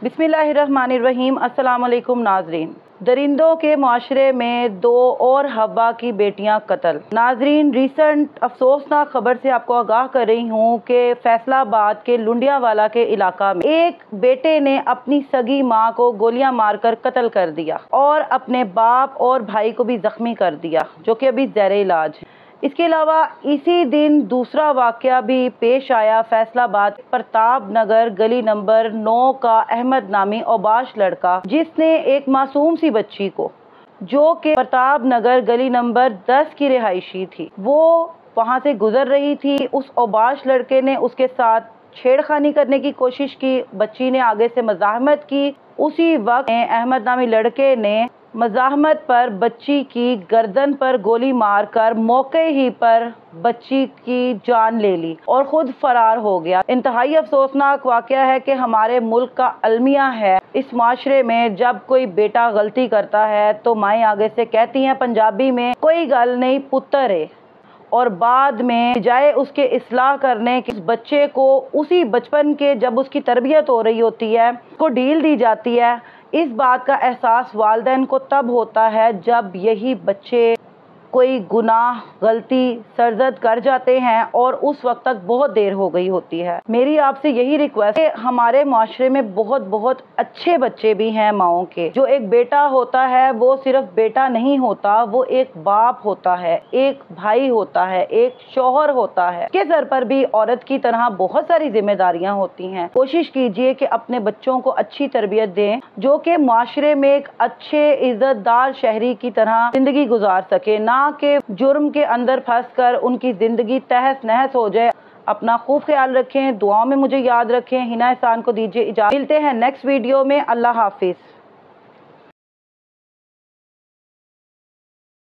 बिस्मिल्लाहिर्रहमानिर्रहीम। अस्सलाम वालेकुम नाजरीन। दरिंदों के माशरे में 2 और हब्बा की बेटियां कत्ल। नाजरीन, रिसेंट अफसोसनाक खबर से आपको आगाह कर रही हूँ कि फैसलाबाद के लुंडियावाला के इलाका में एक बेटे ने अपनी सगी माँ को गोलियां मारकर कत्ल कर दिया और अपने बाप और भाई को भी जख्मी कर दिया, जो कि अभी ज़ेरे इलाज है। इसके अलावा इसी दिन दूसरा वाक़या भी पेश आया फैसलाबाद प्रताप नगर गली नंबर 9 का अहमद नामी औबाश लड़का, जिसने एक मासूम सी बच्ची को, जो कि प्रताप नगर गली नंबर 10 की रिहायशी थी, वो वहाँ से गुजर रही थी। उस औबाश लड़के ने उसके साथ छेड़खानी करने की कोशिश की। बच्ची ने आगे से मज़ाहमत की। उसी वक्त अहमद नामी लड़के ने मज़ाहमत पर बच्ची की गर्दन पर गोली मारकर मौके ही पर बच्ची की जान ले ली और खुद फरार हो गया। इंतहाई अफसोसनाक वाक़या है कि हमारे मुल्क का अलमिया है, इस माशरे में जब कोई बेटा गलती करता है तो माएँ आगे से कहती हैं पंजाबी में, कोई गल नहीं पुत्तर है, और बाद में बजाय उसके इस्लाह करने के बच्चे को उसी बचपन के जब उसकी तरबियत हो रही होती है को ढील दी जाती है। इस बात का एहसास वालिदैन को तब होता है जब यही बच्चे कोई गुनाह गलती सरजद कर जाते हैं और उस वक्त तक बहुत देर हो गई होती है। मेरी आपसे यही रिक्वेस्ट है, हमारे माशरे में बहुत बहुत अच्छे बच्चे भी हैं माओं के। जो एक बेटा होता है वो सिर्फ बेटा नहीं होता, वो एक बाप होता है, एक भाई होता है, एक शौहर होता है। के सर पर भी औरत की तरह बहुत सारी जिम्मेदारियां होती हैं। कोशिश कीजिए कि अपने बच्चों को अच्छी तरबियत दें, जो कि माशरे में एक अच्छे इज्जतदार शहरी की तरह जिंदगी गुजार सके, ना कि जुर्म के अंदर फंसकर उनकी जिंदगी तहस नहस हो जाए। अपना खूब ख्याल रखें, दुआओं में मुझे याद रखें। हिना एहसान को दीजिए इजाज़त। मिलते हैं नेक्स्ट वीडियो में। अल्लाह हाफिज।